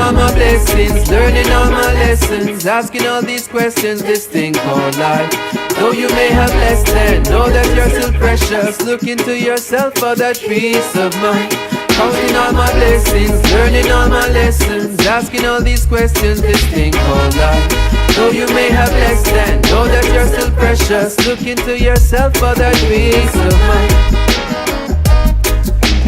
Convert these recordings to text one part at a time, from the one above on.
all my blessings, learning all my lessons, asking all these questions, this thing called life. Though you may have less than, know that you're still precious. Look into yourself for that peace of mind. Counting all my blessings, learning all my lessons, asking all these questions, this thing called life. Though you may have less than, know that you're still precious. Look into yourself for that peace of mind.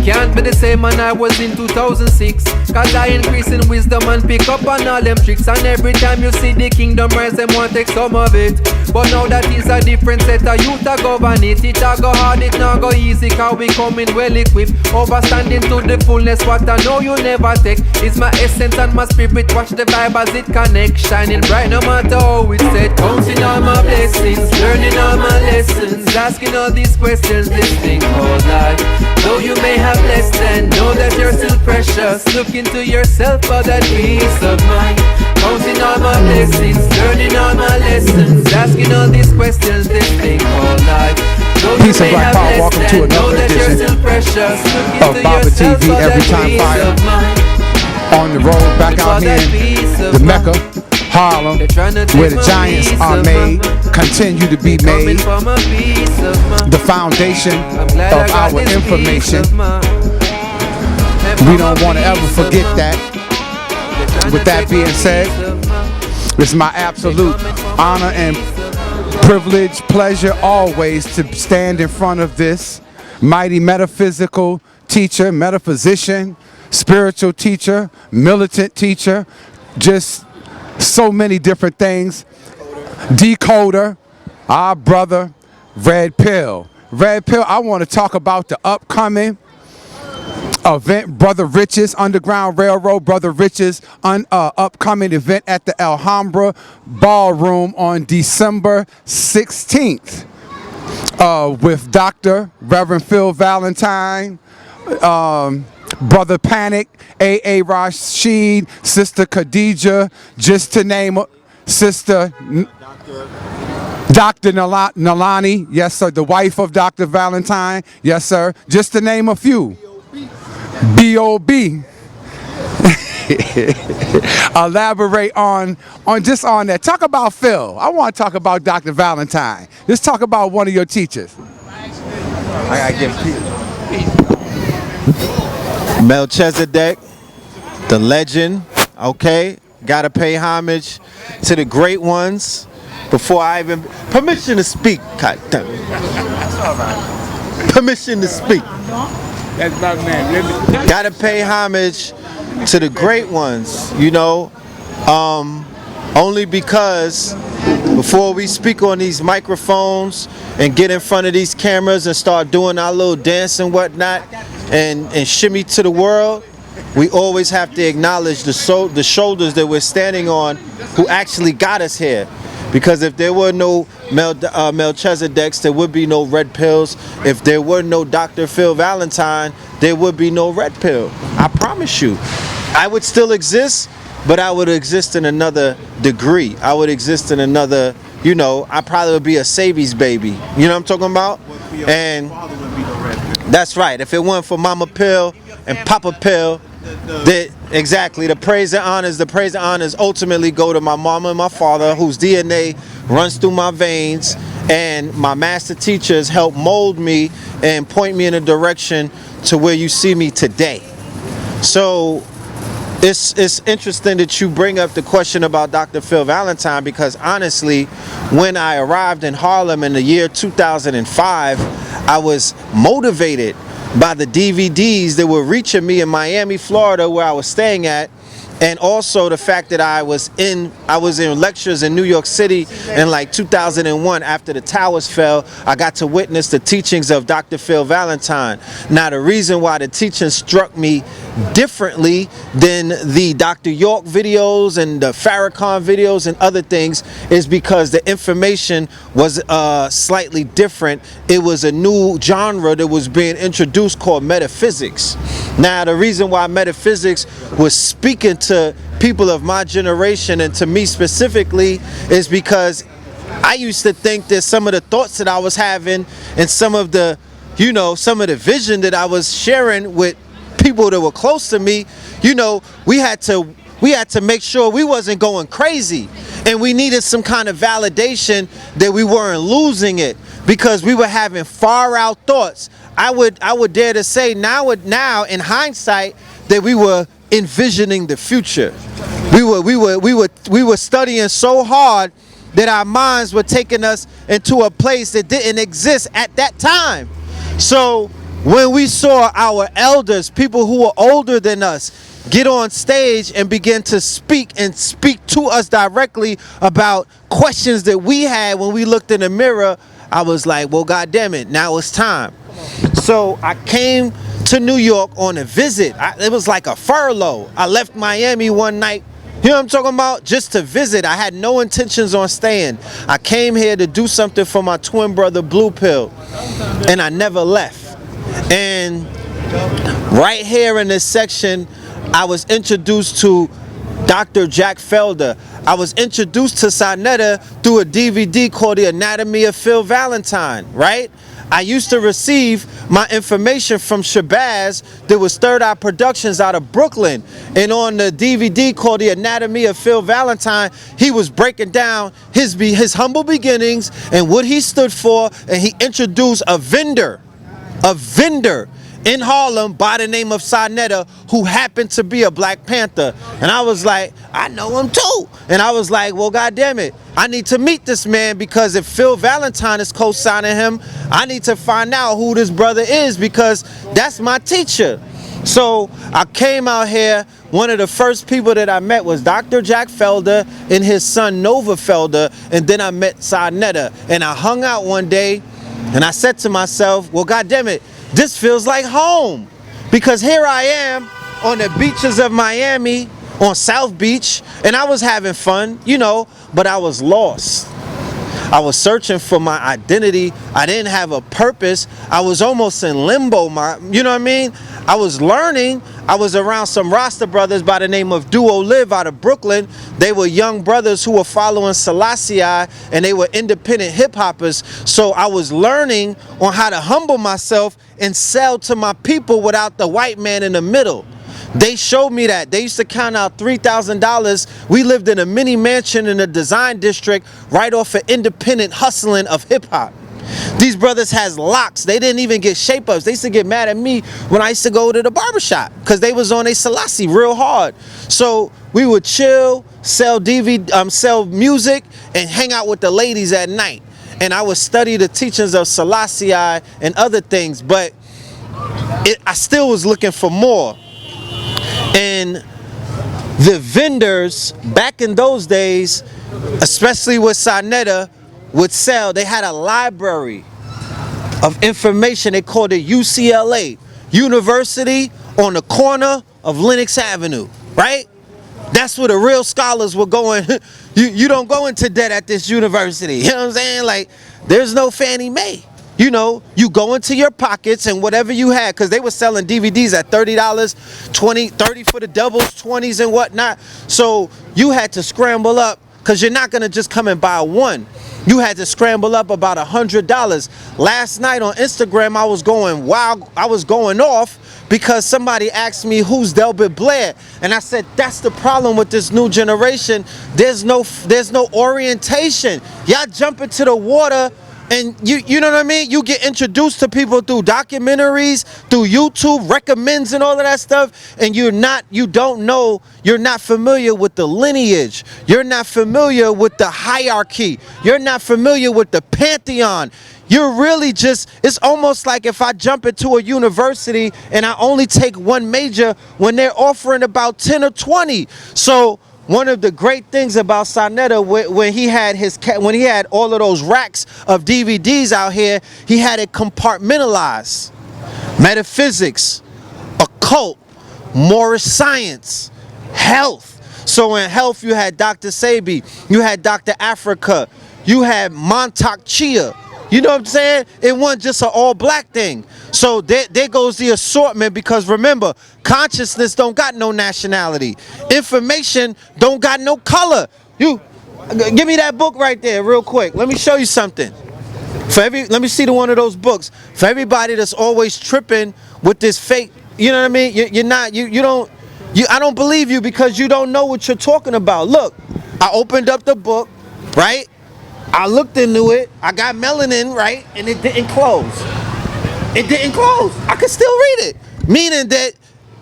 Can't be the same man I was in 2006, cause I increase in wisdom and pick up on all them tricks. And every time you see the kingdom rise, them want take some of it. But now that is a different set of youth a govern it. It a go hard, it not go easy, cause we coming well equipped. Overstanding to the fullness, what I know you never take is my essence and my spirit. Watch the vibe as it connects, shining bright no matter how it's set. Counting all my blessings, learning all my lessons, asking all these questions, this thing called life. Though you may have less than, know that you're still precious. Look into yourself for that peace of mind. Counting all my blessings, learning all my lessons, asking all these questions, this thing called life. Peace and Black Power, welcome to another edition of BABATV Every Time Fire. On the road, back out here in the Mecca, Harlem, where the giants are made, continue to be made, the foundation of our information. We don't want to ever forget that. With that being said, it's my absolute honor and privilege, pleasure always to stand in front of this mighty metaphysical teacher, metaphysician, spiritual teacher, militant teacher, just so many different things. Decoder, our brother, Red Pill. Red Pill, I want to talk about the upcoming event, Brother Rich's Underground Railroad, Brother Rich's upcoming event at the Alhambra Ballroom on December 16th with Dr. Reverend Phil Valentine, Brother Panic, A.A. Rashid, Sister Khadija, just to name Sister Dr. Nalani, yes sir, the wife of Dr. Valentine, yes sir, just to name a few. B.O.B. Elaborate on that. Talk about Phil. I want to talk about Dr. Valentine. Let's talk about one of your teachers. I gotta give Peter. Melchizedek, the legend, okay? Gotta pay homage to the great ones before I even... Permission to speak. God damn it. That's all right. Permission to speak. That's about man. Gotta pay homage to the great ones, you know, only because before we speak on these microphones and get in front of these cameras and start doing our little dance and whatnot and shimmy to the world, we always have to acknowledge the shoulders that we're standing on who actually got us here. Because if there were no Melchizedeks, there would be no Red Pills. If there were no Dr. Phil Valentine, there would be no Red Pill. I promise you. I would still exist, but I would exist in another degree. I would exist in another, you know, I probably would be a Savi's baby. You know what I'm talking about? And that's right. If it weren't for Mama Pill and Papa Pill, exactly, the praise and honors ultimately go to my mama and my father, whose DNA runs through my veins, and my master teachers help mold me and point me in a direction to where you see me today. So it's interesting that you bring up the question about Dr. Phil Valentine, because honestly, when I arrived in Harlem in the year 2005, I was motivated by the DVDs that were reaching me in Miami, Florida, where I was staying at, and also the fact that I was in lectures in New York City in like 2001 after the towers fell. I got to witness the teachings of Dr. Phil Valentine. Now, the reason why the teaching struck me differently than the Dr. York videos and the Farrakhan videos and other things is because the information was slightly different. It was a new genre that was being introduced called metaphysics. Now, the reason why metaphysics was speaking to people of my generation and to me specifically is because I used to think that some of the thoughts that I was having and some of the, you know, some of the vision that I was sharing with people that were close to me, you know, we had to We had to make sure we wasn't going crazy, and we needed some kind of validation that we weren't losing it, because we were having far out thoughts. I would dare to say now in hindsight that we were envisioning the future. We were studying so hard that our minds were taking us into a place that didn't exist at that time. So when we saw our elders, people who were older than us, get on stage and begin to speak to us directly about questions that we had when we looked in the mirror, I was like, well, God damn it, now it's time. So I came to New York on a visit. It was like a furlough. I left Miami one night, you know what I'm talking about, just to visit. I had no intentions on staying. I came here to do something for my twin brother Blue Pill, and I never left. And right here in this section, I was introduced to Dr. Jack Felder. I was introduced to Sarnetta through a DVD called The Anatomy of Phil Valentine, right? I used to receive my information from Shabazz, that was Third Eye Productions out of Brooklyn. And on the DVD called The Anatomy of Phil Valentine, he was breaking down his humble beginnings and what he stood for, and he introduced a vendor in Harlem by the name of Sarnetta, who happened to be a Black Panther. And I was like, I know him too. And I was like, well, God damn it, I need to meet this man, because if Phil Valentine is co-signing him, I need to find out who this brother is, because that's my teacher. So I came out here. One of the first people that I met was Dr. Jack Felder and his son Nova Felder, and then I met Sarnetta. And I hung out one day, and I said to myself, well, God damn it, this feels like home, because here I am on the beaches of Miami, on South Beach, and I was having fun, you know, but I was lost. I was searching for my identity. I didn't have a purpose. I was almost in limbo, you know what I mean? I was learning. I was around some Rasta brothers by the name of Duo Live out of Brooklyn. They were young brothers who were following Selassie, and they were independent hip hoppers. So I was learning on how to humble myself and sell to my people without the white man in the middle. They showed me that. They used to count out $3,000. We lived in a mini mansion in a design district right off of independent hustling of hip hop. These brothers has locks. They didn't even get shape-ups. They used to get mad at me when I used to go to the barbershop, because they was on a Selassie real hard. So we would chill, sell sell music, and hang out with the ladies at night. And I would study the teachings of Selassie and other things, but I still was looking for more. And the vendors back in those days, especially with Sarnetta, would sell. They had a library of information. They called it UCLA, University on the corner of Lenox Avenue, right? That's where the real scholars were going. You don't go into debt at this university. You know what I'm saying? Like, there's no Fannie Mae. You know, you go into your pockets and whatever you had, because they were selling DVDs at $30, $20, $30 for the doubles, 20s and whatnot. So you had to scramble up, because you're not going to just come and buy one. You had to scramble up about $100. Last night on Instagram, I was going wild. I was going off because somebody asked me who's Delbert Blair, and I said that's the problem with this new generation. There's no orientation. Y'all jump into the water. And you know what I mean? You get introduced to people through documentaries, through YouTube, recommends and all of that stuff, and you're not familiar with the lineage. You're not familiar with the hierarchy. You're not familiar with the pantheon. You're really just, it's almost like if I jump into a university and I only take one major when they're offering about 10 or 20. So one of the great things about Sarnetta, when he had all of those racks of DVDs out here, he had it compartmentalized. Metaphysics, occult, Moorish science, health. So in health, you had Dr. Sebi, you had Dr. Africa, you had Montauk Chia. You know what I'm saying? It wasn't just an all-black thing. So there goes the assortment, because remember, consciousness don't got no nationality. Information don't got no color. You give me that book right there real quick. Let me show you something. Let me see one of those books. For everybody that's always tripping with this fake, you know what I mean? You I don't believe you because you don't know what you're talking about. Look, I opened up the book, right? I looked into it. I got melanin, right? And it didn't close. It didn't close. I could still read it. Meaning that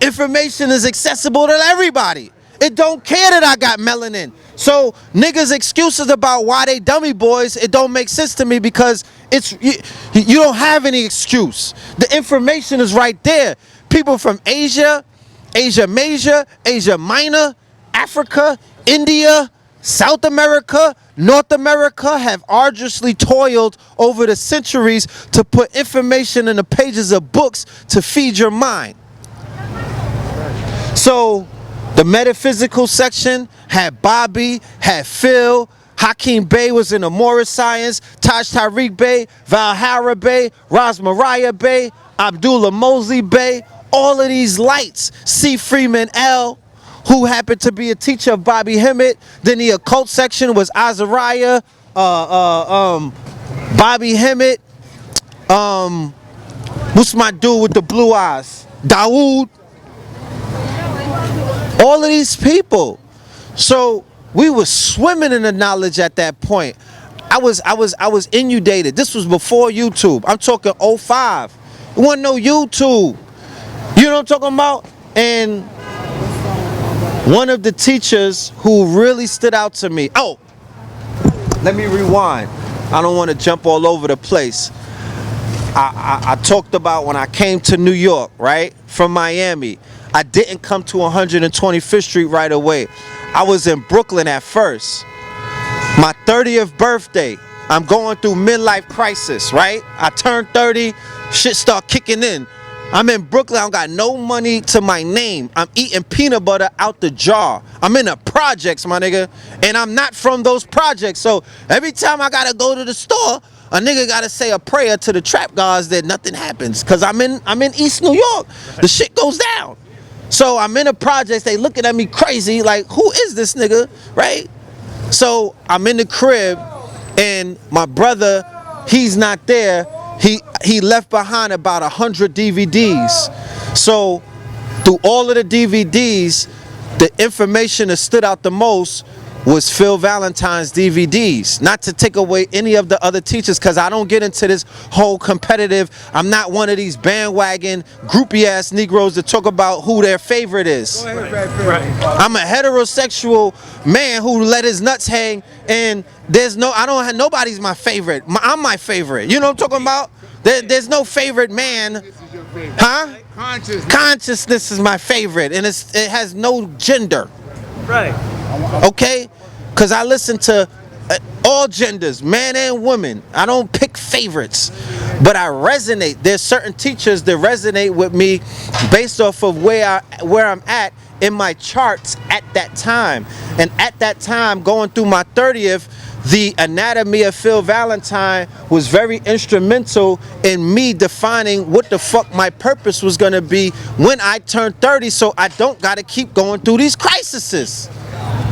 information is accessible to everybody. It don't care that I got melanin. So niggas' excuses about why they dummy boys, it don't make sense to me because you don't have any excuse. The information is right there. People from Asia, Asia Major, Asia Minor, Africa, India, South America, North America have arduously toiled over the centuries to put information in the pages of books to feed your mind. So the metaphysical section had Bobby, had Phil, Hakeem Bey was in the Morris Science, Taj Tariq Bey, Valhara Bey, Ras Mariah Bey, Abdullah Mosley Bey, all of these lights. C. Freeman L., who happened to be a teacher of Bobby Hemmett. Then the occult section was Azariah, Bobby Hemmett, what's my dude with the blue eyes? Dawood. All of these people. So we were swimming in the knowledge at that point. I was inundated. This was before YouTube. I'm talking 05. There wasn't no YouTube. You know what I'm talking about? And one of the teachers who really stood out to me. Oh, let me rewind. I don't want to jump all over the place. I talked about when I came to New York, right? From Miami. I didn't come to 125th Street right away. I was in Brooklyn at first. My 30th birthday. I'm going through midlife crisis, right? I turned 30, shit start kicking in. I'm in Brooklyn, I don't got no money to my name. I'm eating peanut butter out the jar. I'm in the projects, my nigga. And I'm not from those projects. So every time I gotta go to the store, a nigga gotta say a prayer to the trap gods that nothing happens. Cause I'm in East New York. The shit goes down. So I'm in the projects, they looking at me crazy, like, who is this nigga, right? So I'm in the crib and my brother, he's not there. He left behind about 100 DVDs. So through all of the DVDs, the information that stood out the most was Phil Valentine's DVDs. Not to take away any of the other teachers, because I don't get into this whole competitive, I'm not one of these bandwagon, groupie ass Negroes that talk about who their favorite is. Right. I'm a heterosexual man who let his nuts hang, and I don't have, nobody's my favorite. I'm my favorite. You know what I'm talking about? There's no favorite man. Huh? Consciousness is my favorite, and it has no gender. Right. Okay? Because I listen to all genders, man and woman. I don't pick favorites, but I resonate. There's certain teachers that resonate with me based off of where I'm at in my charts at that time. And at that time, going through my 30th, the anatomy of Phil Valentine was very instrumental in me defining what the fuck my purpose was gonna be when I turned 30, so I don't gotta keep going through these crises.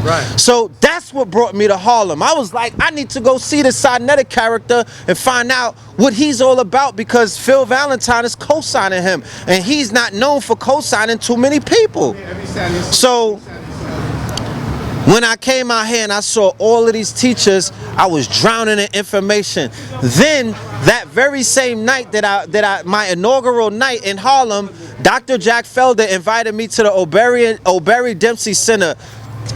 Right. So that's what brought me to Harlem. I was like, I need to go see the Sarnetta character and find out what he's all about, because Phil Valentine is co-signing him, and he's not known for co-signing too many people. So when I came out here and I saw all of these teachers, I was drowning in information. Then that very same night my inaugural night in Harlem, Dr. Jack Felder invited me to the O'Berry Dempsey Center.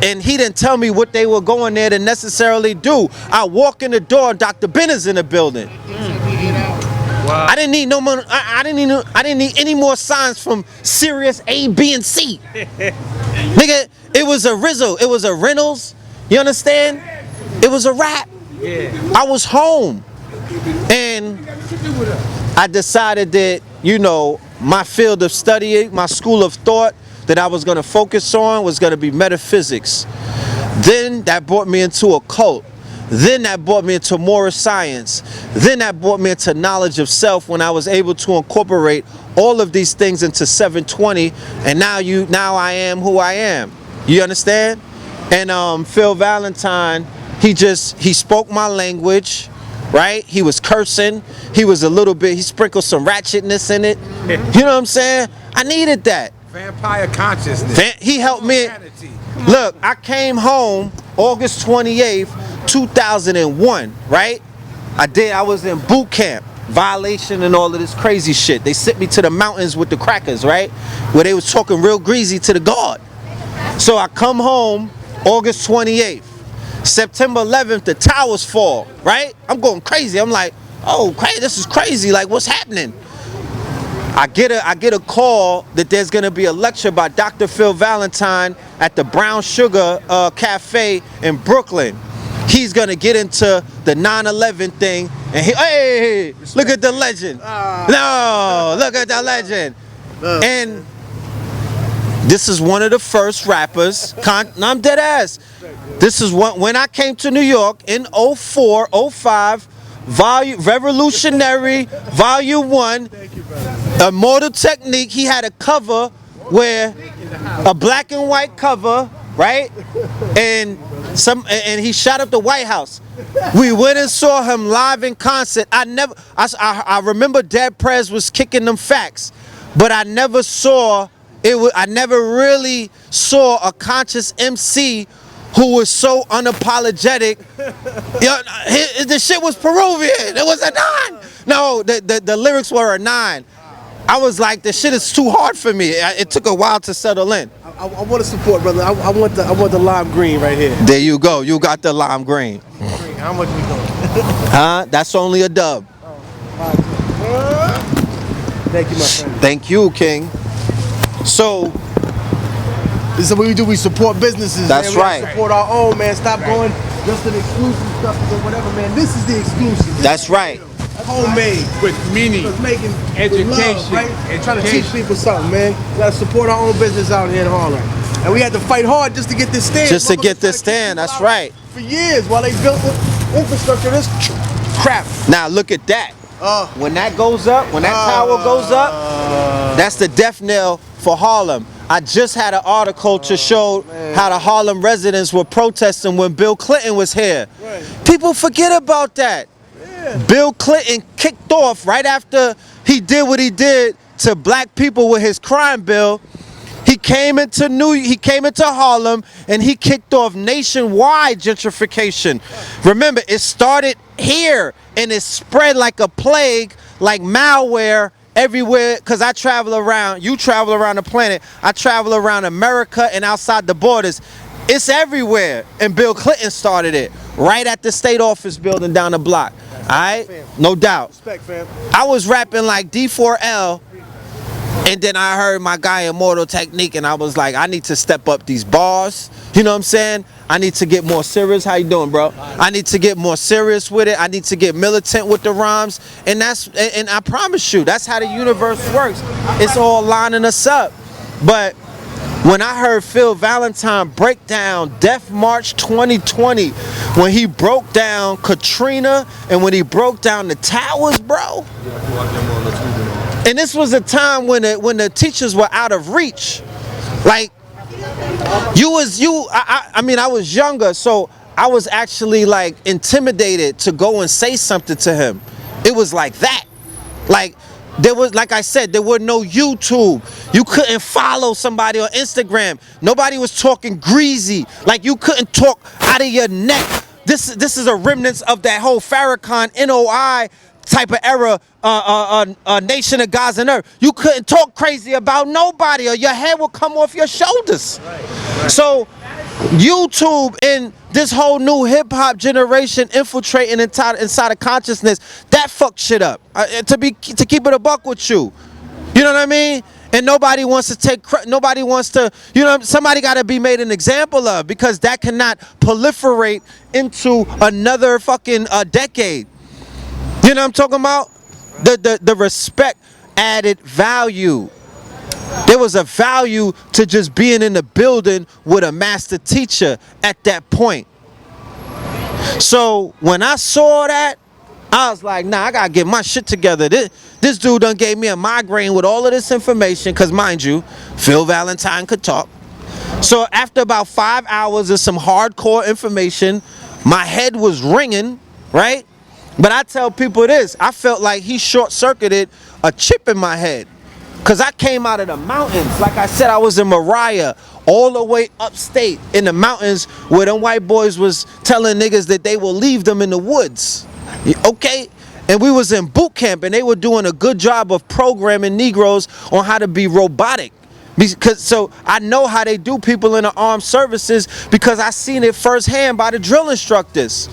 And he didn't tell me what they were going there to necessarily do. I walk in the door, Dr. Benner's in the building. Wow. I didn't need no more. I didn't need any more signs from Sirius A, B, and C. Nigga, it was a Rizzo. It was a Reynolds. You understand? It was a rap. Yeah. I was home, and I decided that, you know, my field of study, my school of thought that I was going to focus on was going to be metaphysics. Then that brought me into occult. Then that brought me into Morris Science. Then that brought me into knowledge of self, when I was able to incorporate all of these things into 720, and now I am who I am. You understand? And Phil Valentine, he spoke my language, right? He was cursing. He sprinkled some ratchetness in it. You know what I'm saying? I needed that. Vampire consciousness. He helped me. Look, I came home August 28th, 2001, right? I was in boot camp, violation and all of this crazy shit. They sent me to the mountains with the crackers, right? Where they was talking real greasy to the guard. So I come home August 28th. September 11th, the towers fall, right? I'm going crazy. I'm like, oh, crazy, this is crazy. Like, what's happening? I get a call that there's gonna be a lecture by Dr. Phil Valentine at the Brown Sugar Cafe in Brooklyn. He's gonna get into the 9/11 thing, and hey, look at the legend. No, look at the legend. And this is one of the first rappers. I'm dead ass. This is when I came to New York in 04, 05. Revolutionary, Volume 1, Immortal Technique. He had a cover where a black and white cover, right? And he shot up the White House. We went and saw him live in concert. I remember Dead Prez was kicking them facts, but I never really saw a conscious MC who was so unapologetic. The shit was Peruvian. It was a 9. No, the lyrics were a 9. I was like, the shit is too hard for me. It took a while to settle in. I want to support, brother. I want the lime green right here. There you go. You got the lime green. How much we doing? Huh? That's only a dub. Thank you, my friend. Thank you, King. So this is what we do. We support businesses. That's man. right. Support our own, man. Stop going just to the exclusive stuff and whatever, man. This is the exclusive. That's right. Homemade. With meaning. Making Education. Love, right? And trying to teach people something, man. We gotta support our own business out here in Harlem. And we had to fight hard just to get this stand. Just to get this stand. That's right. For years while they built the infrastructure, this crap. Now look at that. When that goes up, when that tower goes up, that's the death knell for Harlem. I just had an article to show how the Harlem residents were protesting when Bill Clinton was here. Right. People forget about that. Yeah. Bill Clinton kicked off right after he did what he did to black people with his crime bill. He came into Harlem and he kicked off nationwide gentrification. Remember, it started here and it spread like a plague, like malware everywhere, because I travel around, you travel around the planet, I travel around America and outside the borders. It's everywhere. And Bill Clinton started it right at the state office building down the block. All right? No doubt. Respect, fam. I was rapping like D4L, and then I heard my guy Immortal Technique, and I was like, I need to step up these bars. You know what I'm saying? I need to get more serious. How you doing, bro? I need to get more serious with it. I need to get militant with the rhymes. And I promise you, that's how the universe works. It's all lining us up. But when I heard Phil Valentine break down Death March 2020, when he broke down Katrina and when he broke down the towers, bro. And this was a time when the teachers were out of reach. Like, I was younger, so I was actually like intimidated to go and say something to him. It was like that. Like, there was, like I said, there were no YouTube. You couldn't follow somebody on Instagram. Nobody was talking greasy. Like, you couldn't talk out of your neck. This is a remnants of that whole Farrakhan NOI type of era, nation of God's and earth. You couldn't talk crazy about nobody or your head would come off your shoulders. Right. So YouTube and this whole new hip hop generation infiltrating inside of consciousness, that fucked shit up. To keep it a buck with you. You know what I mean? And nobody wants to somebody got to be made an example of, because that cannot proliferate into another fucking decade. You know what I'm talking about? The respect added value. There was a value to just being in the building with a master teacher at that point. So when I saw that, I was like, nah, I gotta get my shit together. This dude done gave me a migraine with all of this information, because mind you, Phil Valentine could talk. So after about 5 hours of some hardcore information, my head was ringing, right? But I tell people this, I felt like he short-circuited a chip in my head. Cause I came out of the mountains. Like I said, I was in Mariah, all the way upstate in the mountains where them white boys was telling niggas that they will leave them in the woods. Okay? And we was in boot camp and they were doing a good job of programming Negroes on how to be robotic. Because so I know how they do people in the armed services because I seen it firsthand by the drill instructors.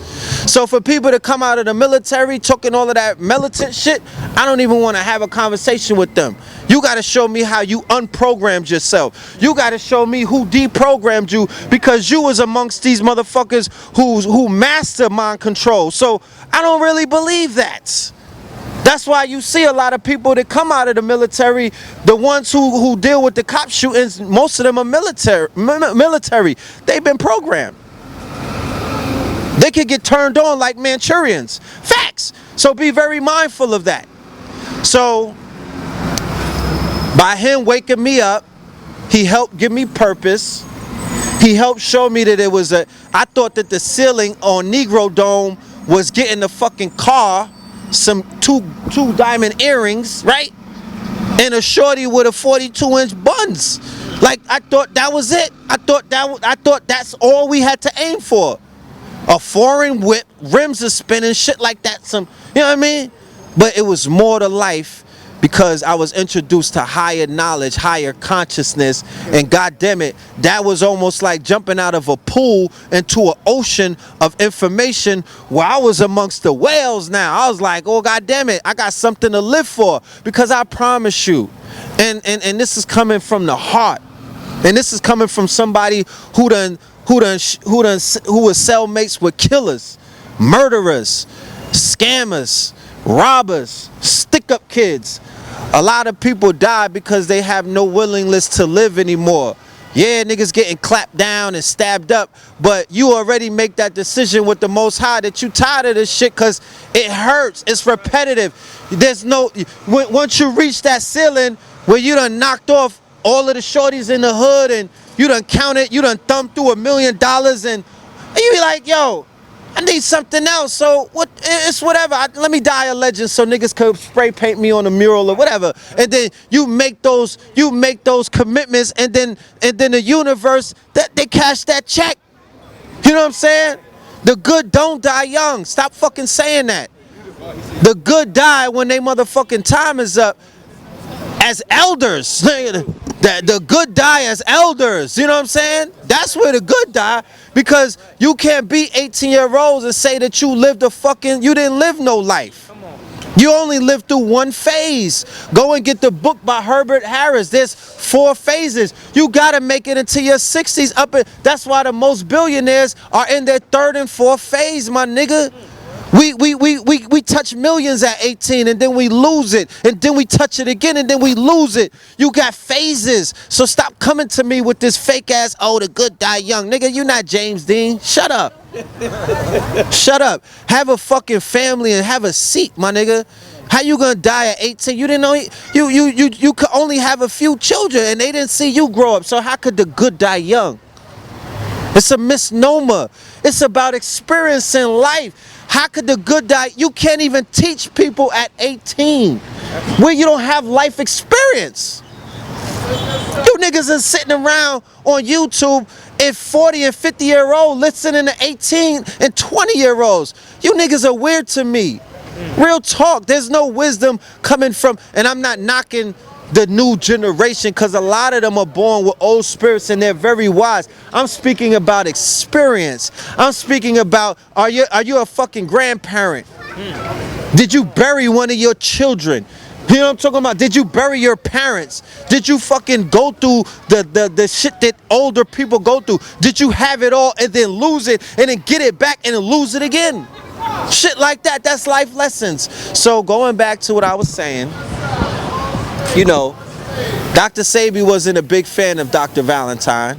So for people to come out of the military talking all of that militant shit, I don't even want to have a conversation with them. You got to show me how you unprogrammed yourself. You got to show me who deprogrammed you, because you was amongst these motherfuckers who master mind control. So I don't really believe that. That's why you see a lot of people that come out of the military, the ones who deal with the cop shootings, most of them are military. They've been programmed. They could get turned on like Manchurians. Facts. So be very mindful of that. So by him waking me up, he helped give me purpose. He helped show me that it was I thought that the ceiling on Negro Dome was getting the fucking car, some two diamond earrings, right? And a shorty with a 42-inch buns. Like, I thought that was it. I thought that's all we had to aim for. A foreign whip, rims are spinning, shit like that. Some, you know what I mean? But it was more to life because I was introduced to higher knowledge, higher consciousness, and goddamn it, that was almost like jumping out of a pool into an ocean of information where I was amongst the whales now. I was like, oh goddamn it, I got something to live for, because I promise you, and this is coming from the heart, and this is coming from somebody who was cellmates with killers, murderers, scammers, robbers, stick-up kids. A lot of people die because they have no willingness to live anymore. Yeah, niggas getting clapped down and stabbed up, but you already make that decision with the Most High that you tired of this shit because it hurts. It's repetitive. There's no, once you reach that ceiling where you done knocked off all of the shorties in the hood and you done counted, you done thumbed through $1 million and you be like, yo, I need something else, so what? It's whatever. Let me die a legend so niggas could spray paint me on a mural or whatever. And then you make those commitments, and then the universe that they cash that check. You know what I'm saying? The good don't die young. Stop fucking saying that. The good die when they motherfucking time is up. As elders, the good die as elders. You know what I'm saying? That's where the good die, because you can't be 18-year-olds and say that you lived you didn't live no life. You only lived through one phase. Go and get the book by Herbert Harris. There's 4 phases. You gotta make it into your 60s. That's why the most billionaires are in their 3rd and 4th phase, my nigga. We touch millions at 18 and then we lose it, and then we touch it again and then we lose it. You got phases. So stop coming to me with this fake ass, oh, the good die young. Nigga, you not James Dean. Shut up. Shut up. Have a fucking family and have a seat, my nigga. How you gonna die at 18? You didn't know you could only have a few children and they didn't see you grow up. So how could the good die young? It's a misnomer. It's about experiencing life. How could the good die? You can't even teach people at 18 where you don't have life experience. You niggas are sitting around on YouTube and 40 and 50-year-old listening to 18 and 20-year-olds. You niggas are weird to me. Real talk. There's no wisdom coming from, and I'm not knocking the new generation, because a lot of them are born with old spirits and they're very wise. I'm speaking about experience. I'm speaking about, are you a fucking grandparent? Did you bury one of your children? You know what I'm talking about? Did you bury your parents? Did you fucking go through the shit that older people go through? Did you have it all and then lose it and then get it back and then lose it again? Shit like that. That's life lessons. So going back to what I was saying, you know, Dr. Sebi wasn't a big fan of Dr. Valentine.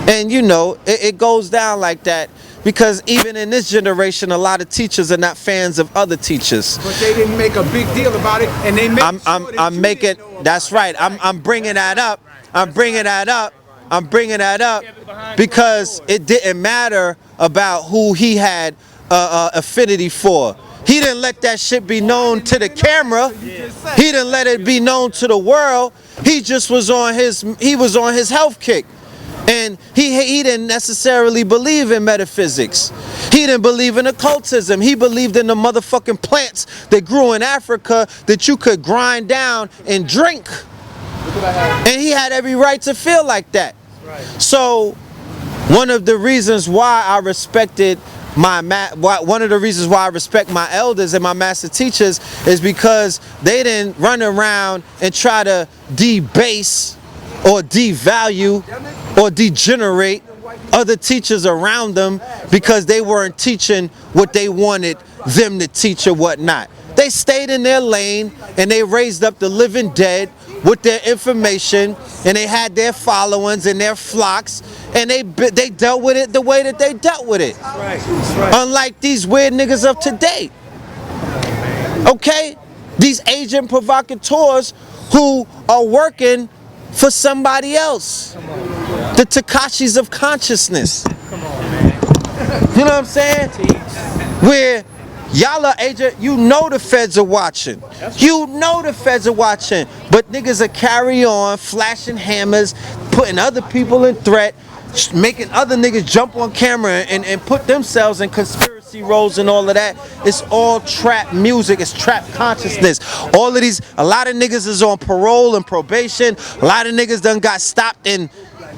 And you know, it goes down like that because even in this generation, a lot of teachers are not fans of other teachers. But they didn't make a big deal about it, and they made I'm making, that's right. I'm bringing that up. I'm bringing that up because it didn't matter about who he had affinity for. He didn't let that shit be known to the camera. He didn't let it be known to the world. He just was on his health kick. And he didn't necessarily believe in metaphysics. He didn't believe in occultism. He believed in the motherfucking plants that grew in Africa that you could grind down and drink. And he had every right to feel like that. So one of the reasons why I respected one of the reasons why I respect my elders and my master teachers is because they didn't run around and try to debase or devalue or degenerate other teachers around them because they weren't teaching what they wanted them to teach or whatnot. They stayed in their lane and they raised up the living dead with their information, and they had their followings and their flocks, and they dealt with it the way that they dealt with it. Unlike these weird niggas of today. Okay? These agent provocateurs who are working for somebody else. The Takashis of consciousness. You know what I'm saying? Where y'all are agent, you know the feds are watching. You know the feds are watching. But niggas are carry on, flashing hammers, putting other people in threat, making other niggas jump on camera and put themselves in conspiracy roles and all of that. It's all trap music, it's trap consciousness. All of these, a lot of niggas is on parole and probation. A lot of niggas done got stopped in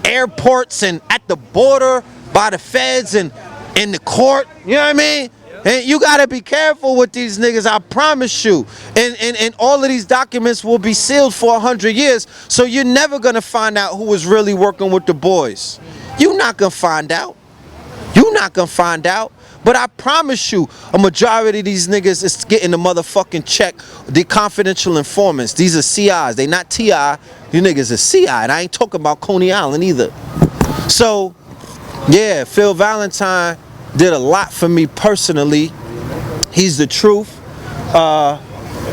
airports and at the border by the feds and in the court. You know what I mean? And you gotta be careful with these niggas, I promise you. And all of these documents will be sealed for 100 years, so you're never gonna find out who was really working with the boys. You're not gonna find out. You're not gonna find out. But I promise you, a majority of these niggas is getting the motherfucking check. The confidential informants. These are CIs. They not TI. You niggas are CI. And I ain't talking about Coney Island either. So, yeah, Phil Valentine did a lot for me personally. He's the truth.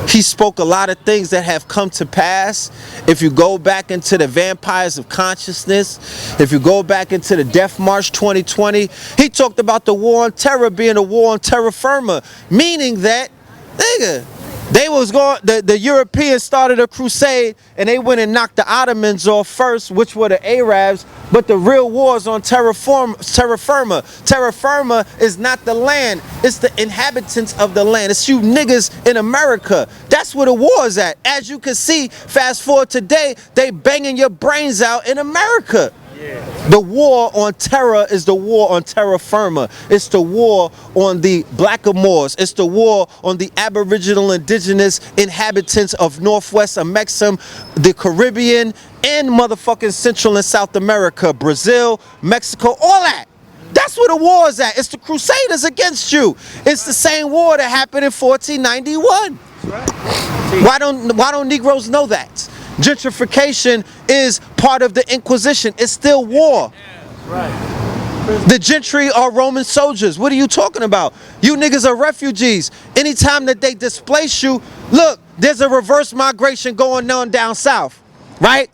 He spoke a lot of things that have come to pass. If you go back into the Vampires of Consciousness, if you go back into the Death March 2020, he talked about the war on terror being a war on terra firma, meaning that, nigga, they was going, the Europeans started a crusade and they went and knocked the Ottomans off first, which were the Arabs, but the real war is on terra firma. Terra firma is not the land, it's the inhabitants of the land. It's you niggas in America. That's where the war is at. As you can see, fast forward today, they banging your brains out in America. The war on terror is the war on terra firma. It's the war on the blackamoors. It's the war on the aboriginal indigenous inhabitants of Northwest Amexem, the Caribbean, and motherfucking Central and South America, Brazil, Mexico, all that. That's where the war is at. It's the Crusaders against you. It's the same war that happened in 1491. Why don't Negroes know that? Gentrification is part of the Inquisition. It's still war. The gentry are Roman soldiers. What are you talking about? You niggas are refugees. Anytime that they displace you, look, there's a reverse migration going on down south, right?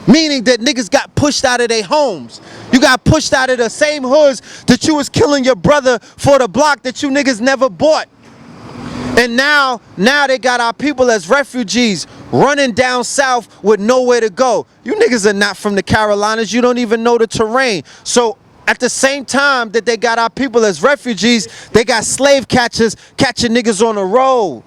Meaning that niggas got pushed out of their homes. You got pushed out of the same hoods that you was killing your brother for the block that you niggas never bought. And now they got our people as refugees running down south with nowhere to go. You niggas are not from the Carolinas. You don't even know the terrain. So at the same time that they got our people as refugees, they got slave catchers catching niggas on the road.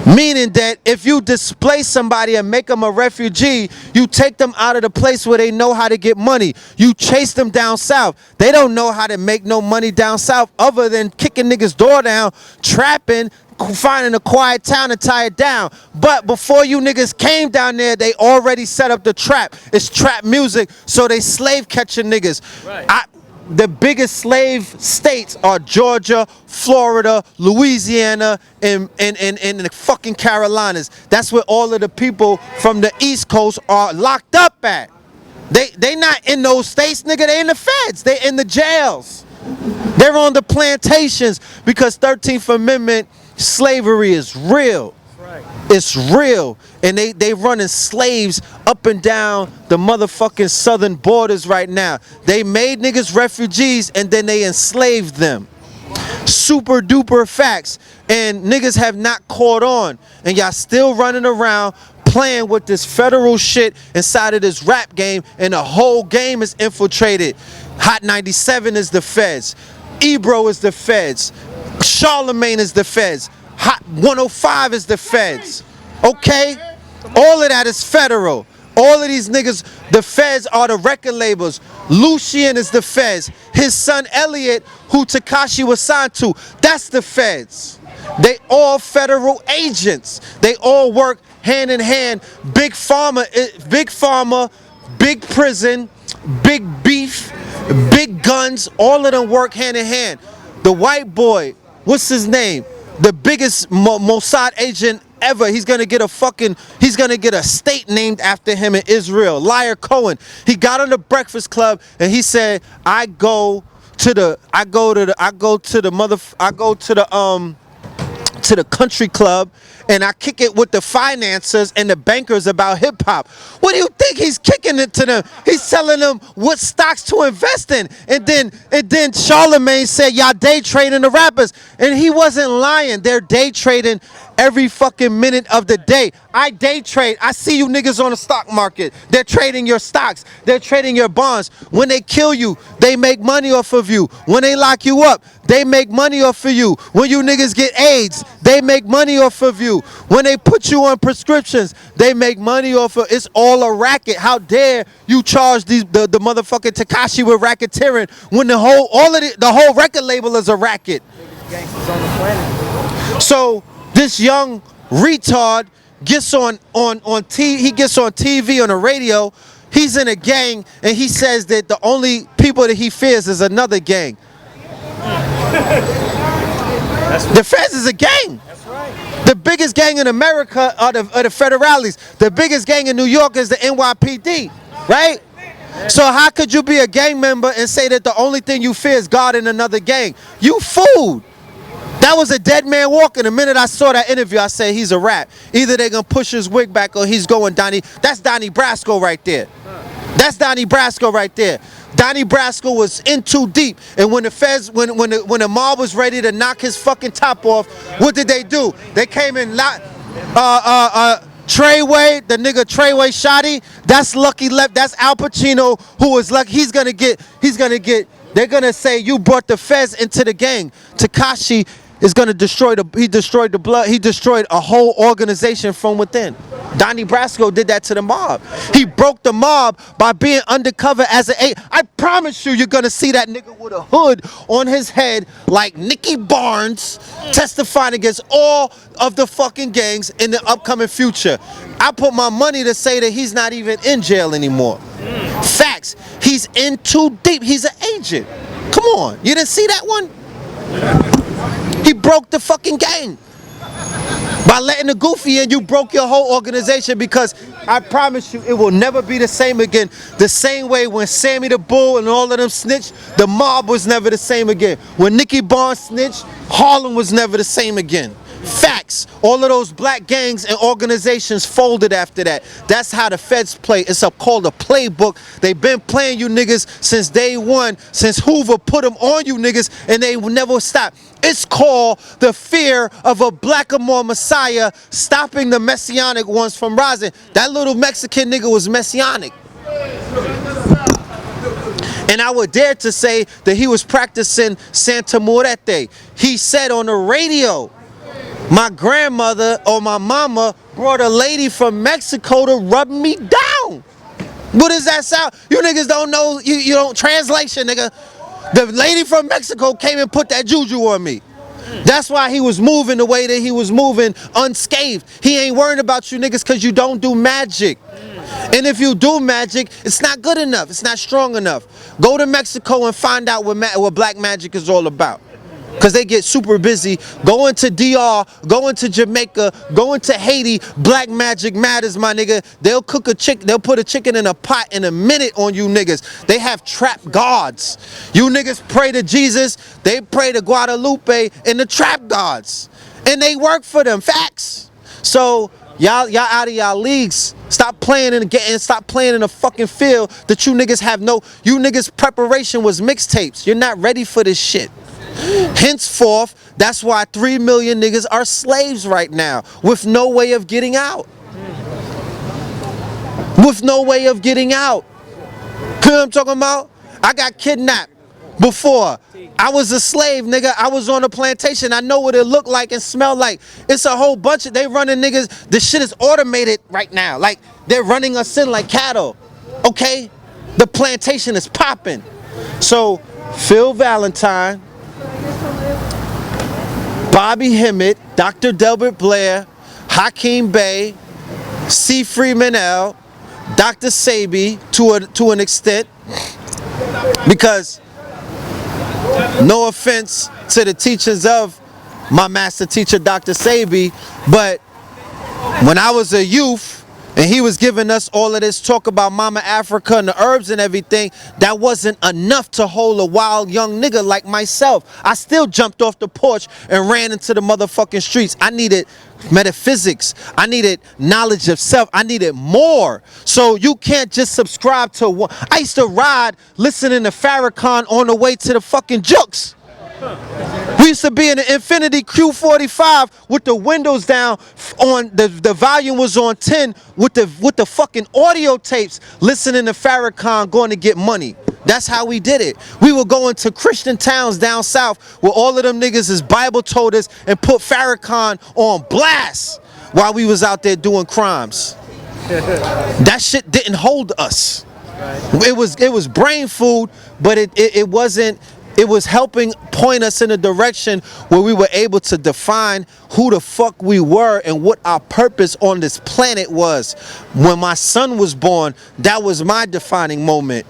Meaning that if you displace somebody and make them a refugee, you take them out of the place where they know how to get money. You chase them down south. They don't know how to make no money down south other than kicking niggas' door down, trapping, finding a quiet town and tie it down. But before you niggas came down there, they already set up the trap. It's trap music, so they slave catching niggas. Right. The biggest slave states are Georgia, Florida, Louisiana, and the fucking Carolinas. That's where all of the people from the East Coast are locked up at. They not in those states, nigga. They in the feds. They in the jails. They're on the plantations because 13th Amendment slavery is real. It's real. And they running slaves up and down the motherfucking southern borders right now. They made niggas refugees and then they enslaved them. super duper facts. And niggas have not caught on. And y'all still running around playing with this federal shit inside of this rap game, and the whole game is infiltrated. Hot 97 is the feds. Ebro is the feds. Charlemagne is the feds. Hot 105 is the feds. Okay? All of that is federal. All of these niggas, the feds are the record labels. Lucien is the feds. His son Elliot, who Tekashi was signed to, that's the feds. They all federal agents. They all work hand in hand. Big pharma, big prison, big beef, big guns, all of them work hand in hand. The white boy, what's his name? The biggest Mossad agent ever. He's gonna get a state named after him in Israel. Liar Cohen. He got on the Breakfast Club and he said, I go to the country club and I kick it with the financiers and the bankers about hip hop. What do you think he's kicking it to them? He's telling them what stocks to invest in. And then Charlemagne said, y'all day trading the rappers. And he wasn't lying. They're day trading every fucking minute of the day. I day trade. I see you niggas on the stock market. They're trading your stocks. They're trading your bonds. When they kill you, they make money off of you. When they lock you up, they make money off of you. When you niggas get AIDS, they make money off of you. When they put you on prescriptions, they make money off of. It's all a racket. How dare you charge the motherfucking Tekashi with racketeering when the whole record label is a racket. So this young retard gets on TV on the radio. He's in a gang and he says that the only people that he fears is another gang. The feds is a gang. That's right. The biggest gang in America are the federales. The biggest gang in New York is the NYPD, right? So how could you be a gang member and say that the only thing you fear is God in another gang? You fooled. That was a dead man walking. The minute I saw that interview, I said he's a rat. Either they're gonna push his wig back or he's going Donnie. That's Donnie Brasco right there. That's Donnie Brasco right there. Donnie Brasco was in too deep, and when the feds, when the mob was ready to knock his fucking top off, what did they do? They came in, Treyway, the nigga Treyway Shotty. That's Lucky Left. That's Al Pacino, who was lucky. He's gonna get. They're gonna say you brought the feds into the gang. Tekashi is gonna destroy he destroyed the blood. He destroyed a whole organization from within. Donnie Brasco did that to the mob. He broke the mob by being undercover as an A. I promise you're gonna see that nigga with a hood on his head like Nicky Barnes testifying against all of the fucking gangs in the upcoming future. I put my money to say that he's not even in jail anymore. Facts. He's in too deep. He's an agent. Come on. You didn't see that one? He broke the fucking gang. By letting the goofy in, you broke your whole organization, because I promise you it will never be the same again. The same way when Sammy the Bull and all of them snitched, the mob was never the same again. When Nicky Barnes snitched, Harlem was never the same again. Facts. All of those black gangs and organizations folded after that. That's how the feds play. It's called a playbook. They've been playing you niggas since day one, since Hoover put them on you niggas, and they will never stop. It's called the fear of a blackamoor messiah stopping the messianic ones from rising. That little Mexican nigga was messianic. And I would dare to say that he was practicing Santa Muerte. He said on the radio, my grandmother or my mama brought a lady from Mexico to rub me down. What does that sound? You niggas don't know, you don't translation, nigga. The lady from Mexico came and put that juju on me. That's why he was moving the way that he was moving, unscathed. He ain't worrying about you niggas because you don't do magic. And if you do magic, it's not good enough. It's not strong enough. Go to Mexico and find out what black magic is all about. Because they get super busy going to DR, going to Jamaica, going to Haiti. Black magic matters, my nigga. They'll cook a chicken, they'll put a chicken in a pot in a minute on you niggas. They have trap gods. You niggas pray to Jesus, they pray to Guadalupe and the trap gods. And they work for them. Facts. So y'all out of y'all leagues. Stop playing in a fucking field that you niggas have no. You niggas preparation was mixtapes. You're not ready for this shit. Henceforth, that's why 3 million niggas are slaves right now with no way of getting out. With no way of getting out. You know what I'm talking about? I got kidnapped before. I was a slave, nigga. I was on a plantation. I know what it looked like and smelled like. It's a whole bunch of, they running niggas. The shit is automated right now. Like, they're running us in like cattle. Okay? The plantation is popping. So, Phil Valentine, Bobby Hemmett, Dr. Delbert Blair, Hakeem Bey, C. Freeman L., Dr. Sabi to an extent, because no offense to the teachers of my master teacher, Dr. Sabi, but when I was a youth and he was giving us all of this talk about Mama Africa and the herbs and everything, that wasn't enough to hold a wild young nigga like myself. I still jumped off the porch and ran into the motherfucking streets. I needed metaphysics. I needed knowledge of self. I needed more. So you can't just subscribe to one. I used to ride listening to Farrakhan on the way to the fucking jukes. We used to be in the Infinity Q45 with the windows down on the volume was on 10 with the fucking audio tapes, listening to Farrakhan going to get money. That's how we did it. We were going to Christian towns down south where all of them niggas is Bible told us and put Farrakhan on blast while we was out there doing crimes. That shit didn't hold us. It was brain food, but it wasn't. It was helping point us in a direction where we were able to define who the fuck we were and what our purpose on this planet was. When my son was born, that was my defining moment.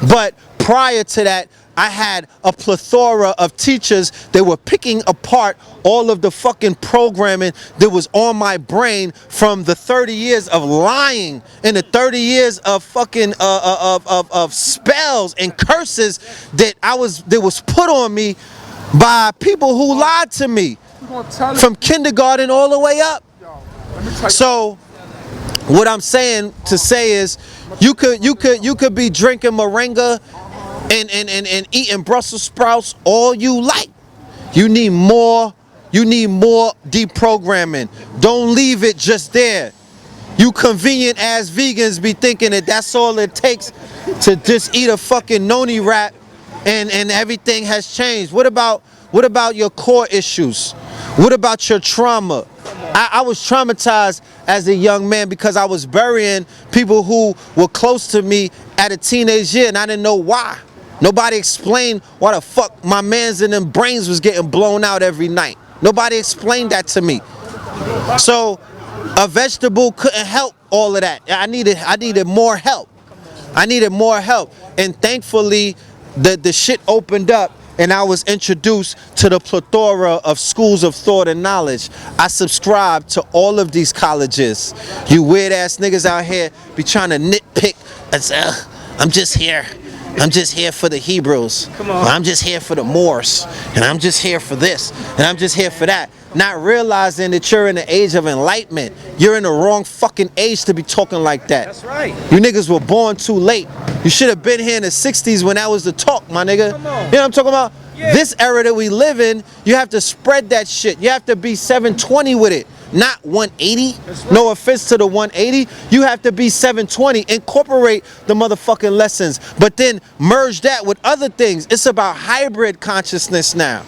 But prior to that, I had a plethora of teachers that were picking apart all of the fucking programming that was on my brain from the 30 years of lying and the 30 years of fucking of spells and curses that was put on me by people who lied to me from kindergarten all the way up. So what I'm saying to say is you could be drinking moringa and eating Brussels sprouts all you like. You need more deprogramming. Don't leave it just there. You convenient ass vegans be thinking that that's all it takes to just eat a fucking noni wrap and everything has changed. What about your core issues? What about your trauma? I was traumatized as a young man because I was burying people who were close to me at a teenage year and I didn't know why. Nobody explained why the fuck my mans and them brains was getting blown out every night. Nobody explained that to me. So a vegetable couldn't help all of that. I needed more help. I needed more help. And thankfully the shit opened up and I was introduced to the plethora of schools of thought and knowledge. I subscribe to all of these colleges. You weird ass niggas out here be trying to nitpick and say, I'm just here for the Hebrews. Come on. I'm just here for the Moors. And I'm just here for this. And I'm just here for that. Not realizing that you're in the age of enlightenment. You're in the wrong fucking age to be talking like that. That's right. You niggas were born too late. You should have been here in the 60s when that was the talk, my nigga. Come on. You know what I'm talking about? Yeah. This era that we live in, you have to spread that shit. You have to be 720 with it. Not 180. Right. No offense to the 180. You have to be 720. Incorporate the motherfucking lessons, but then merge that with other things. It's about hybrid consciousness now.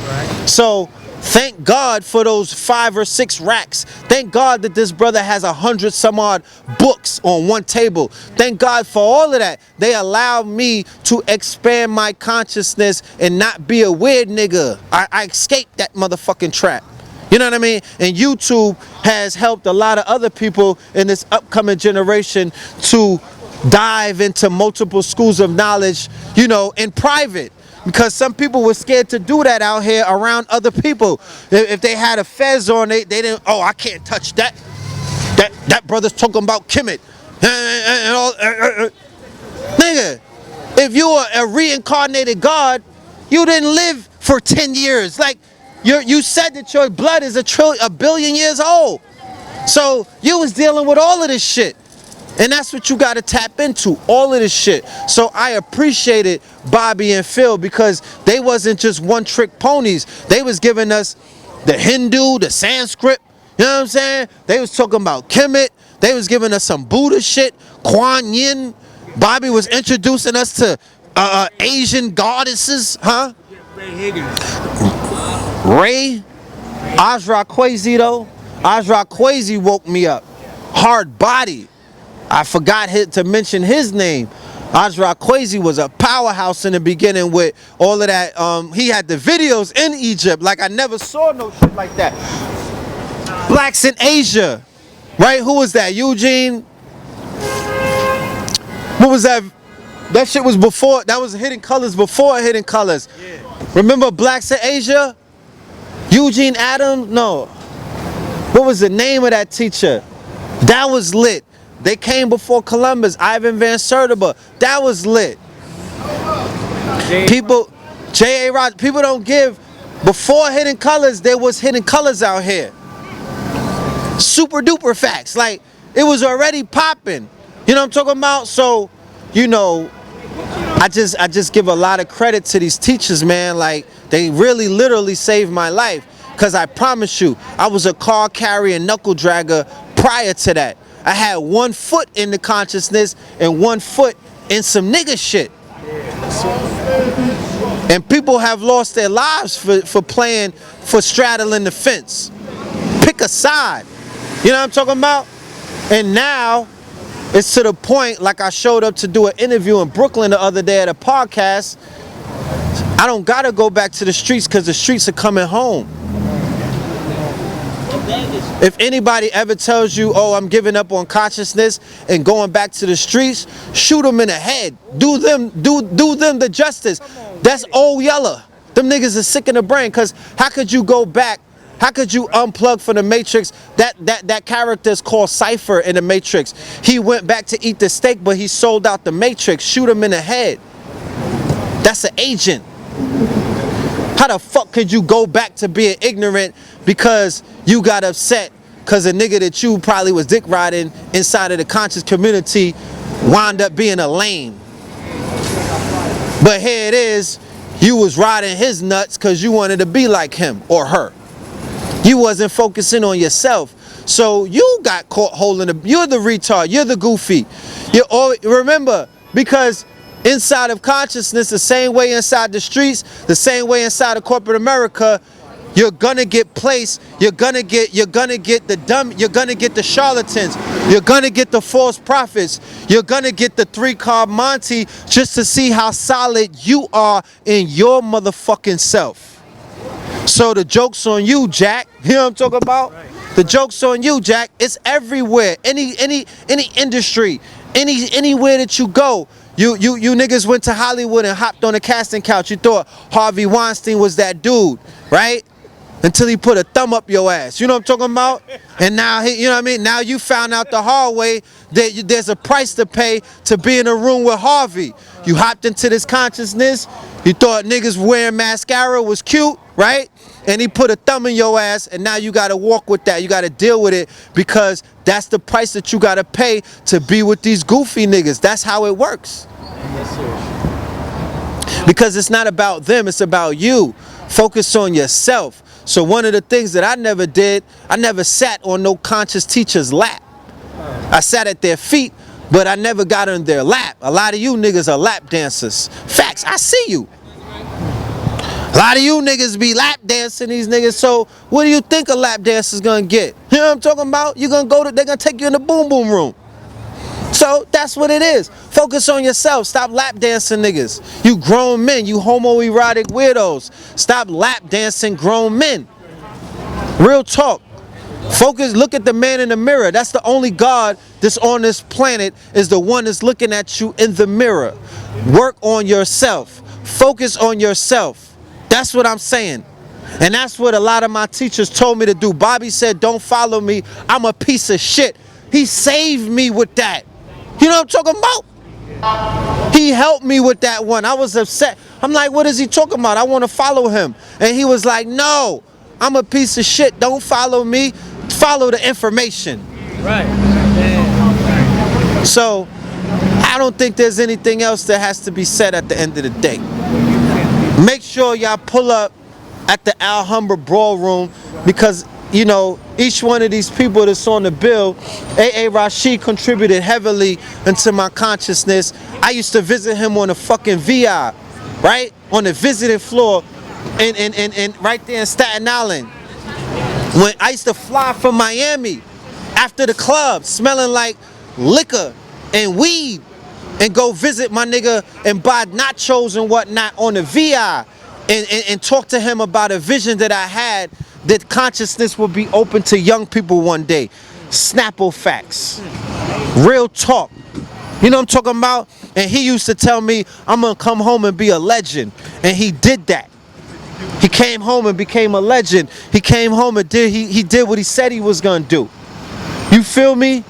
Right. So thank God for those 5 or 6 racks. Thank God that this brother has 100 some odd books on one table. Thank God for all of that. They allow me to expand my consciousness and not be a weird nigga. I escaped that motherfucking trap. You know what I mean? And YouTube has helped a lot of other people in this upcoming generation to dive into multiple schools of knowledge, you know, in private. Because some people were scared to do that out here around other people. If they had a fez on, they didn't, oh, I can't touch that. That brother's talking about Kemet. Nigga, if you are a reincarnated God, you didn't live for 10 years. Like, you said that your blood is a billion years old. So you was dealing with all of this shit. And that's what you got to tap into, all of this shit. So I appreciated Bobby and Phil because they wasn't just one trick ponies. They was giving us the Hindu, the Sanskrit, you know what I'm saying? They was talking about Kemet. They was giving us some Buddha shit, Kuan Yin. Bobby was introducing us to Asian goddesses, huh? Ray, Azra Kwesi though. Azra Kwesi woke me up. Hard body. I forgot to mention his name. Azra Kwesi was a powerhouse in the beginning with all of that. He had the videos in Egypt. Like I never saw no shit like that. Blacks in Asia. Right? Who was that? Eugene? What was that? That shit was before. That was Hidden Colors before Hidden Colors. Yeah. Remember Blacks in Asia? Eugene Adams? No. What was the name of that teacher? That was lit. They came before Columbus. Ivan Van Sertima. That was lit. People, J.A. Rogers, people don't give. Before Hidden Colors, there was Hidden Colors out here. Super duper facts. Like, it was already popping. You know what I'm talking about? So, you know, I just give a lot of credit to these teachers, man. Like, they really literally saved my life. Cause I promise you, I was a car carrying knuckle dragger prior to that. I had 1 foot in the consciousness and 1 foot in some nigga shit. And people have lost their lives for playing, for straddling the fence. Pick a side. You know what I'm talking about? And now, it's to the point, like I showed up to do an interview in Brooklyn the other day at a podcast. I don't gotta go back to the streets because the streets are coming home. If anybody ever tells you, oh, I'm giving up on consciousness and going back to the streets, shoot them in the head. Do them the justice. That's old Yeller. Them niggas are sick in the brain, because how could you go back? How could you unplug from the Matrix? That character is called Cypher in the Matrix. He went back to eat the steak, but he sold out the Matrix. Shoot him in the head. That's an agent. How the fuck could you go back to being ignorant because you got upset because a nigga that you probably was dick riding inside of the conscious community wound up being a lame? But here it is, you was riding his nuts because you wanted to be like him or her. You wasn't focusing on yourself. So you got caught holding you're the retard, you're the goofy. Remember, because inside of consciousness, the same way inside the streets, the same way inside of corporate America, you're gonna get placed, you're gonna get the dumb, you're gonna get the charlatans, you're gonna get the false prophets, you're gonna get the 3-card Monty just to see how solid you are in your motherfucking self. So the joke's on you, Jack. You know what I'm talking about? The joke's on you, Jack. It's everywhere. Any industry, anywhere that you go. You niggas went to Hollywood and hopped on a casting couch. You thought Harvey Weinstein was that dude, right? Until he put a thumb up your ass. You know what I'm talking about? And now, you know what I mean? Now you found out the hard way that there's a price to pay to be in a room with Harvey. You hopped into this consciousness. You thought niggas wearing mascara was cute, right? And he put a thumb in your ass, and now you got to walk with that. You got to deal with it, because that's the price that you got to pay to be with these goofy niggas. That's how it works. Yes, sir. Because it's not about them, it's about you. Focus on yourself. So one of the things that I never did, I never sat on no conscious teacher's lap. I sat at their feet, but I never got on their lap. A lot of you niggas are lap dancers. Facts, I see you. A lot of you niggas be lap dancing these niggas. So what do you think a lap dancer's gonna get? You know what I'm talking about? You're gonna they're gonna take you in the boom boom room. So that's what it is. Focus on yourself. Stop lap dancing niggas. You grown men, you homoerotic weirdos. Stop lap dancing grown men. Real talk. Focus, look at the man in the mirror. That's the only God that's on this planet, is the one that's looking at you in the mirror. Work on yourself. Focus on yourself. That's what I'm saying. And that's what a lot of my teachers told me to do. Bobby said, don't follow me. I'm a piece of shit. He saved me with that. You know what I'm talking about? He helped me with that one. I was upset. I'm like, what is he talking about? I want to follow him. And he was like, no, I'm a piece of shit. Don't follow me. Follow the information. Right. So I don't think there's anything else that has to be said at the end of the day. Make sure y'all pull up at the Alhambra Ballroom, because you know, each one of these people that's on the bill, A.A. Rashid contributed heavily into my consciousness. I used to visit him on the fucking VI, right? On the visiting floor and right there in Staten Island. When I used to fly from Miami after the club, smelling like liquor and weed, and go visit my nigga and buy nachos and whatnot on the VI and talk to him about a vision that I had, that consciousness will be open to young people one day. Snapple facts. Real talk. You know what I'm talking about? And he used to tell me, I'm gonna come home and be a legend. And he did that. He came home and became a legend. He came home and he did what he said he was gonna do. You feel me?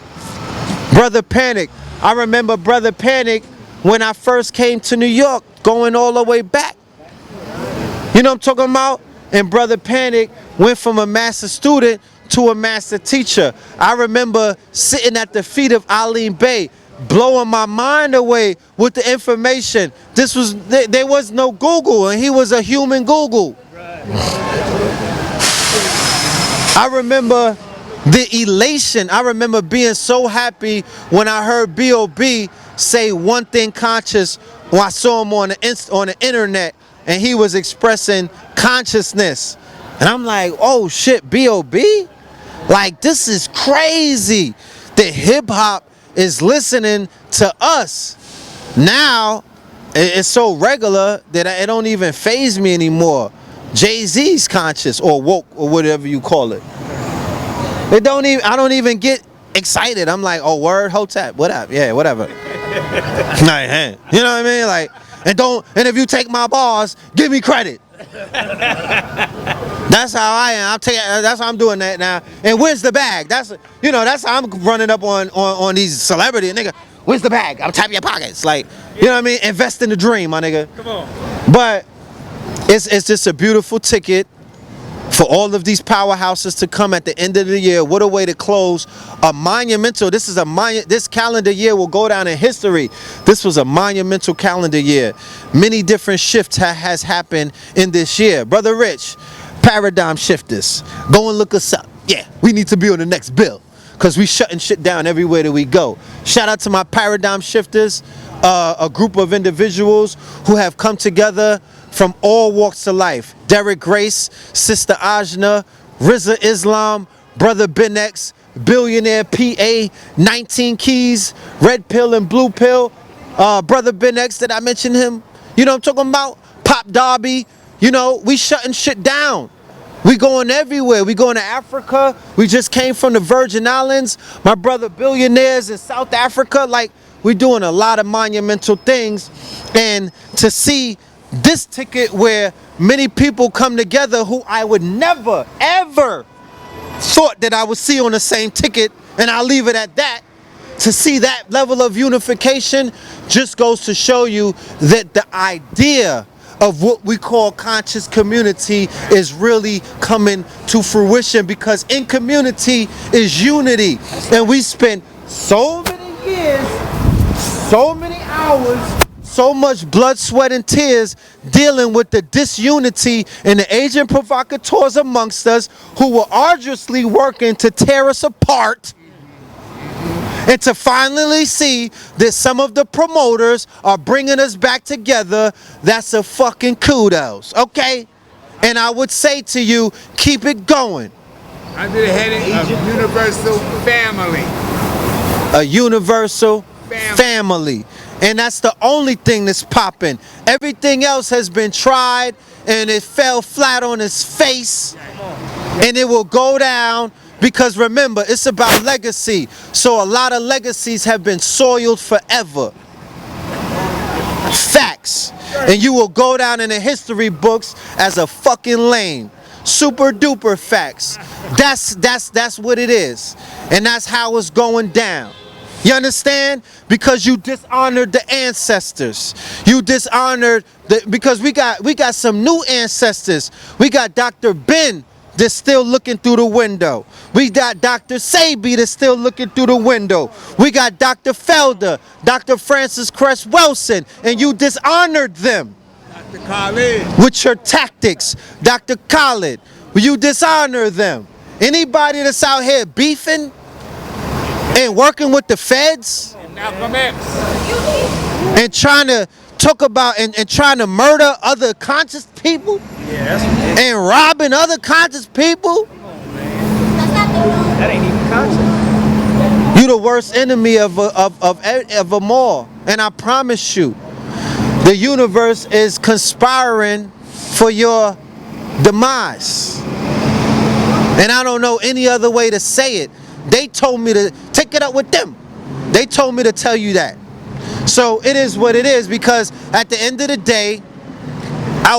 Brother Panic. I remember Brother Panic when I first came to New York, going all the way back. You know what I'm talking about? And Brother Panic went from a master student to a master teacher. I remember sitting at the feet of Alim Bey, blowing my mind away with the information. There was no Google, and he was a human Google. I remember the elation. I remember being so happy when I heard B.O.B. say one thing conscious when I saw him on the internet, and he was expressing consciousness. And I'm like, oh shit, B.O.B.? Like, this is crazy that hip hop is listening to us. Now, it's so regular that it don't even faze me anymore. Jay-Z's conscious or woke or whatever you call it. I don't even get excited. I'm like, oh, word, hotep, whatever. Yeah, whatever. You know what I mean? Like, and if you take my bars, give me credit. That's how I am. That's how I'm doing that now. And where's the bag? That's how I'm running up on these celebrity nigga. Where's the bag? I'll tap your pockets. Like, you know what I mean? Invest in the dream, my nigga. Come on. But it's just a beautiful ticket for all of these powerhouses to come at the end of the year. What a way to close a monumental. This calendar year will go down in history. This was a monumental calendar year. Many different shifts has happened in this year. Brother Rich, paradigm shifters. Go and look us up. Yeah, we need to be on the next bill, because we shutting shit down everywhere that we go. Shout out to my paradigm shifters, a group of individuals who have come together from all walks of life. Derek Grace, Sister Ajna, Rizza Islam, Brother Benex, Billionaire PA, 19 Keys, Red Pill and Blue Pill, Brother Benex that I mentioned him. You know what I'm talking about? Pop Derby. You know, we shutting shit down. We going everywhere. We going to Africa. We just came from the Virgin Islands. My brother Billionaires in South Africa. Like, we doing a lot of monumental things. And to see this ticket where many people come together who I would never, ever thought that I would see on the same ticket, and I'll leave it at that. To see that level of unification just goes to show you that the idea of what we call conscious community is really coming to fruition, because in community is unity. And we spent so many years, so many hours, so much blood, sweat, and tears dealing with the disunity and the agent provocateurs amongst us who were arduously working to tear us apart. And to finally see that some of the promoters are bringing us back together, that's a fucking kudos, okay? And I would say to you, keep it going. Under the heading of Universal Family. A universal family. And that's the only thing that's popping. Everything else has been tried and it fell flat on its face. And it will go down, because remember, it's about legacy. So a lot of legacies have been soiled forever. Facts. And you will go down in the history books as a fucking lame. Super duper facts. That's what it is. And that's how it's going down. You understand? Because you dishonored the ancestors. You dishonored because we got some new ancestors. We got Dr. Ben that's still looking through the window. We got Dr. Sabi that's still looking through the window. We got Dr. Felder, Dr. Francis Cress Wilson, and you dishonored them Dr. Khalid. with your tactics. Dr. Khalid, you dishonor them. Anybody that's out here beefing and working with the feds Malcolm X. and trying to talk about and trying to murder other conscious people and robbing other conscious people, That ain't even conscious. you the worst enemy of them all. And I promise you, the universe is conspiring for your demise. And I don't know any other way to say it. They told me to take it up with them. They told me to tell you that. So it is what it is, because at the end of the day, I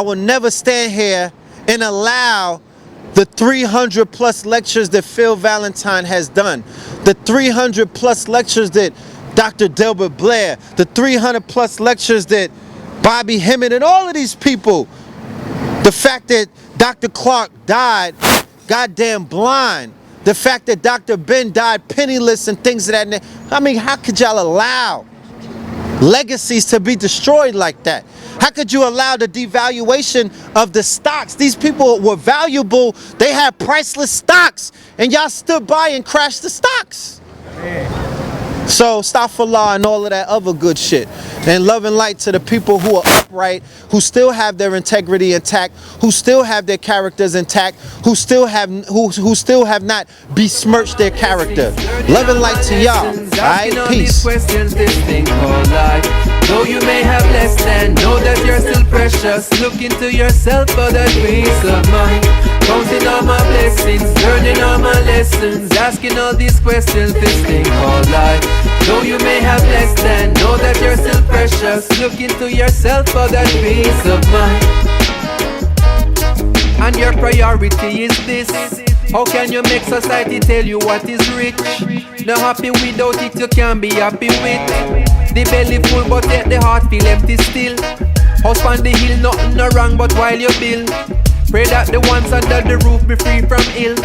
will never stand here and allow the 300 plus lectures that Phil Valentine has done, the 300 plus lectures that Dr. Delbert Blair, the 300 plus lectures that Bobby Hemmett and all of these people, the fact that Dr. Clark died goddamn blind, the fact that Dr. Ben died penniless and things of that nature. I mean, how could y'all allow legacies to be destroyed like that? How could you allow the devaluation of the stocks? These people were valuable. They had priceless stocks, and y'all stood by and crashed the stocks. So astaghfirullah and all of that other good shit. And love and light to the people who are upright, who still have their integrity intact, who still have their characters intact, who still have not besmirched their character. Love and light to y'all. Alright, peace. Though you may have less than, know that you're still precious. Look into yourself for that peace of mind. Counting all my blessings, learning all my lessons, asking all these questions, this thing called life. Though you may have less than, know that you're still precious. Look into yourself for that peace of mind. And your priority is this. How can you make society tell you what is rich? Not happy without it, you can't be happy with. The belly full but yet the heart feel empty still. House on the hill, nothing no wrong but while you build. Pray that the ones under the roof be free from ill.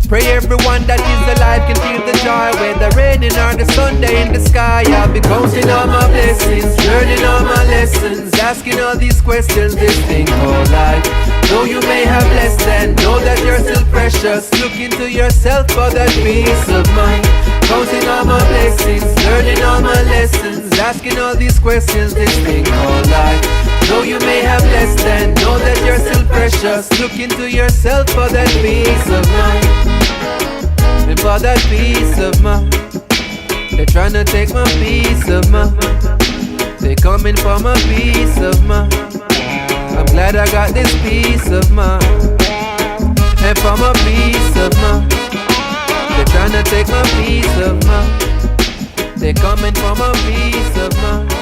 Pray everyone that is alive can feel the joy, whether raining or the sun day in the sky. I'll be counting all my blessings, learning all my lessons, asking all these questions, this thing called life. Though you may have less than, know that you're still precious. Look into yourself for that peace of mind. Counting all my blessings, learning all my lessons, asking all these questions, this thing called life. Though you may have less than, know that you're still precious. Look into yourself for that peace of mind. And for that peace of mind, they're trying to take my peace of mind. They're coming for my peace of mind. I'm glad I got this peace of mind. And for my peace of mind, they're trying to take my peace of mind. They're coming for my peace of mind.